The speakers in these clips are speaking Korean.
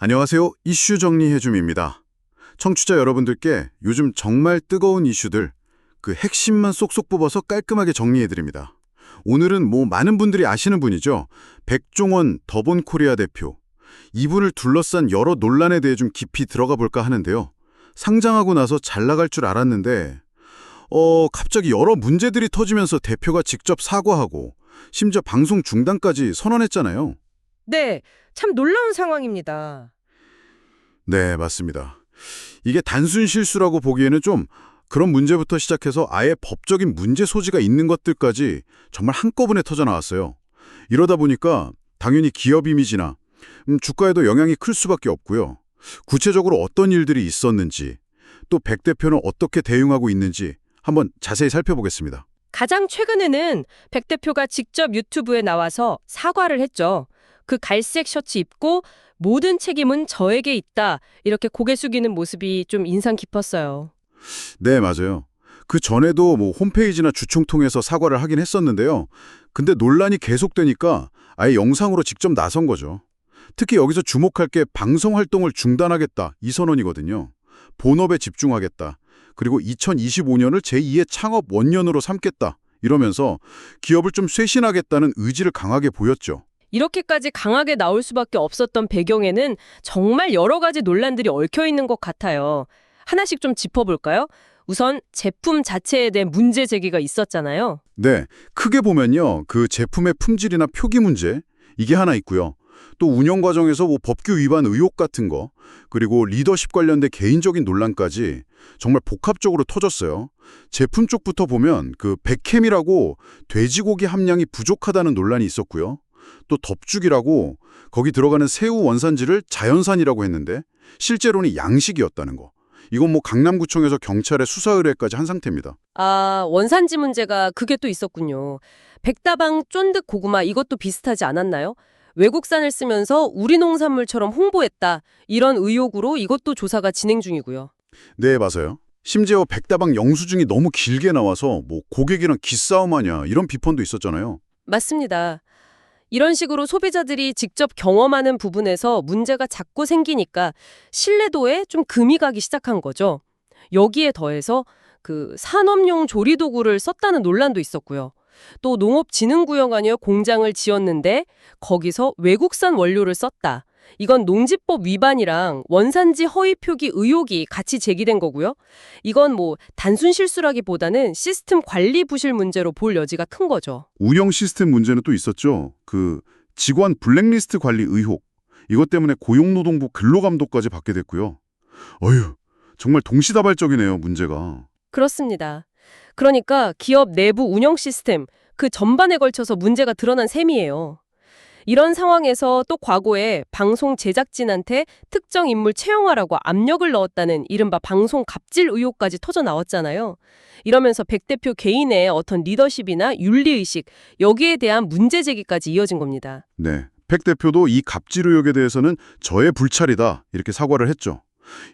안녕하세요. 이슈 정리해줌입니다. 청취자 여러분들께 요즘 정말 뜨거운 이슈들, 그 핵심만 쏙쏙 뽑아서 깔끔하게 정리해드립니다. 오늘은 많은 분들이 아시는 분이죠. 백종원 더본코리아 대표. 이분을 둘러싼 여러 논란에 대해 좀 깊이 들어가 볼까 하는데요. 상장하고 나서 잘 나갈 줄 알았는데 갑자기 여러 문제들이 터지면서 대표가 직접 사과하고 심지어 방송 중단까지 선언했잖아요. 네, 참 놀라운 상황입니다. 네, 맞습니다. 이게 단순 실수라고 보기에는 좀 그런 문제부터 시작해서 아예 법적인 문제 소지가 있는 것들까지 정말 한꺼번에 터져 나왔어요. 이러다 보니까 당연히 기업 이미지나 주가에도 영향이 클 수밖에 없고요. 구체적으로 어떤 일들이 있었는지, 또 백 대표는 어떻게 대응하고 있는지 한번 자세히 살펴보겠습니다. 가장 최근에는 백 대표가 직접 유튜브에 나와서 사과를 했죠. 그 갈색 셔츠 입고 모든 책임은 저에게 있다. 이렇게 고개 숙이는 모습이 좀 인상 깊었어요. 네, 맞아요. 그 전에도 홈페이지나 주총 통해서 사과를 하긴 했었는데요. 근데 논란이 계속되니까 아예 영상으로 직접 나선 거죠. 특히 여기서 주목할 게 방송 활동을 중단하겠다 이 선언이거든요. 본업에 집중하겠다. 그리고 2025년을 제2의 창업 원년으로 삼겠다. 이러면서 기업을 좀 쇄신하겠다는 의지를 강하게 보였죠. 이렇게까지 강하게 나올 수밖에 없었던 배경에는 정말 여러 가지 논란들이 얽혀 있는 것 같아요. 하나씩 좀 짚어볼까요? 우선 제품 자체에 대한 문제 제기가 있었잖아요. 네, 크게 보면요. 그 제품의 품질이나 표기 문제, 이게 하나 있고요. 또 운영 과정에서 법규 위반 의혹 같은 거, 그리고 리더십 관련된 개인적인 논란까지 정말 복합적으로 터졌어요. 제품 쪽부터 보면 그 백햄이라고 돼지고기 함량이 부족하다는 논란이 있었고요. 또 덮죽이라고 거기 들어가는 새우 원산지를 자연산이라고 했는데 실제로는 양식이었다는 거. 이건 강남구청에서 경찰에 수사 의뢰까지 한 상태입니다. 아, 원산지 문제가 그게 또 있었군요. 백다방 쫀득 고구마 이것도 비슷하지 않았나요? 외국산을 쓰면서 우리 농산물처럼 홍보했다. 이런 의혹으로 이것도 조사가 진행 중이고요. 네, 맞아요. 심지어 백다방 영수증이 너무 길게 나와서 고객이랑 기싸움하냐 이런 비판도 있었잖아요. 맞습니다. 이런 식으로 소비자들이 직접 경험하는 부분에서 문제가 자꾸 생기니까 신뢰도에 좀 금이 가기 시작한 거죠. 여기에 더해서 그 산업용 조리도구를 썼다는 논란도 있었고요. 또 농업진흥구역안에 공장을 지었는데 거기서 외국산 원료를 썼다. 이건 농지법 위반이랑 원산지 허위 표기 의혹이 같이 제기된 거고요. 이건 단순 실수라기보다는 시스템 관리 부실 문제로 볼 여지가 큰 거죠. 운영 시스템 문제는 또 있었죠. 그 직원 블랙리스트 관리 의혹. 이것 때문에 고용노동부 근로감독까지 받게 됐고요. 어휴, 정말 동시다발적이네요, 문제가. 그렇습니다. 그러니까 기업 내부 운영 시스템 그 전반에 걸쳐서 문제가 드러난 셈이에요. 이런 상황에서 또 과거에 방송 제작진한테 특정 인물 채용하라고 압력을 넣었다는 이른바 방송 갑질 의혹까지 터져 나왔잖아요. 이러면서 백 대표 개인의 어떤 리더십이나 윤리의식 여기에 대한 문제 제기까지 이어진 겁니다. 네, 백 대표도 이 갑질 의혹에 대해서는 저의 불찰이다 이렇게 사과를 했죠.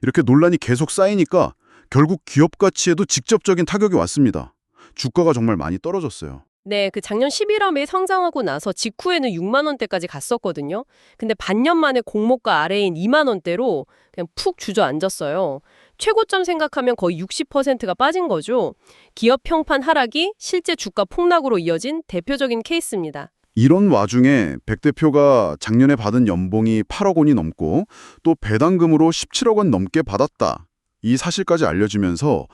이렇게 논란이 계속 쌓이니까 결국 기업 가치에도 직접적인 타격이 왔습니다. 주가가 정말 많이 떨어졌어요. 네, 그 작년 11월에 상장하고 나서 직후에는 6만 원대까지 갔었거든요. 근데 반년 만에 공모가 아래인 2만 원대로 그냥 푹 주저앉았어요. 최고점 생각하면 거의 60%가 빠진 거죠. 기업 평판 하락이 실제 주가 폭락으로 이어진 대표적인 케이스입니다. 이런 와중에 백 대표가 작년에 받은 연봉이 8억 원이 넘고 또 배당금으로 17억 원 넘게 받았다. 이 사실까지 알려지면서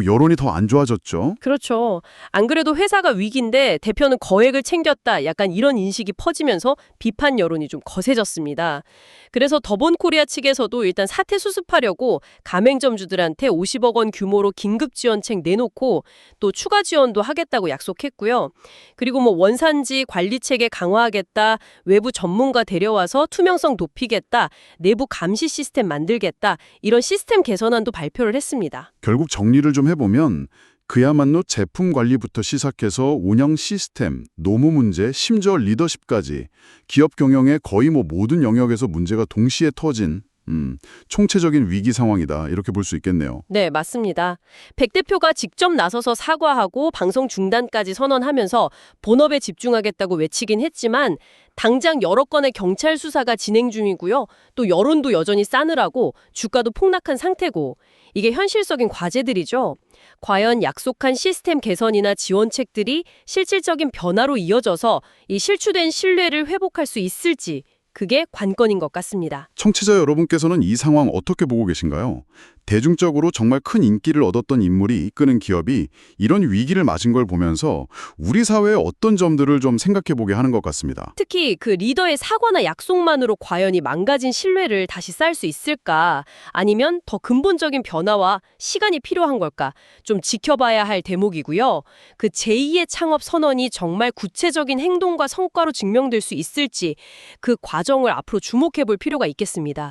여론이 더 안 좋아졌죠. 그렇죠. 안 그래도 회사가 위기인데 대표는 거액을 챙겼다. 약간 이런 인식이 퍼지면서 비판 여론이 좀 거세졌습니다. 그래서 더본코리아 측에서도 일단 사태 수습하려고 가맹점주들한테 50억 원 규모로 긴급 지원책 내놓고 또 추가 지원도 하겠다고 약속했고요. 그리고 원산지 관리 체계 강화하겠다. 외부 전문가 데려와서 투명성 높이겠다. 내부 감시 시스템 만들겠다. 이런 시스템 개선안도 발표를 했습니다. 결국 정리를 좀 해보면 그야말로 제품 관리부터 시작해서 운영 시스템, 노무 문제, 심지어 리더십까지 기업 경영의 거의 모든 영역에서 문제가 동시에 터진 총체적인 위기 상황이다. 이렇게 볼 수 있겠네요. 네, 맞습니다. 백 대표가 직접 나서서 사과하고 방송 중단까지 선언하면서 본업에 집중하겠다고 외치긴 했지만 당장 여러 건의 경찰 수사가 진행 중이고요. 또 여론도 여전히 싸늘하고 주가도 폭락한 상태고 이게 현실적인 과제들이죠. 과연 약속한 시스템 개선이나 지원책들이 실질적인 변화로 이어져서 이 실추된 신뢰를 회복할 수 있을지 그게 관건인 것 같습니다. 청취자 여러분께서는 이 상황 어떻게 보고 계신가요? 대중적으로 정말 큰 인기를 얻었던 인물이 이끄는 기업이 이런 위기를 맞은 걸 보면서 우리 사회의 어떤 점들을 좀 생각해 보게 하는 것 같습니다. 특히 그 리더의 사과나 약속만으로 과연 이 망가진 신뢰를 다시 쌓을 수 있을까? 아니면 더 근본적인 변화와 시간이 필요한 걸까? 좀 지켜봐야 할 대목이고요. 그 제2의 창업 선언이 정말 구체적인 행동과 성과로 증명될 수 있을지 그 과정을 앞으로 주목해 볼 필요가 있겠습니다.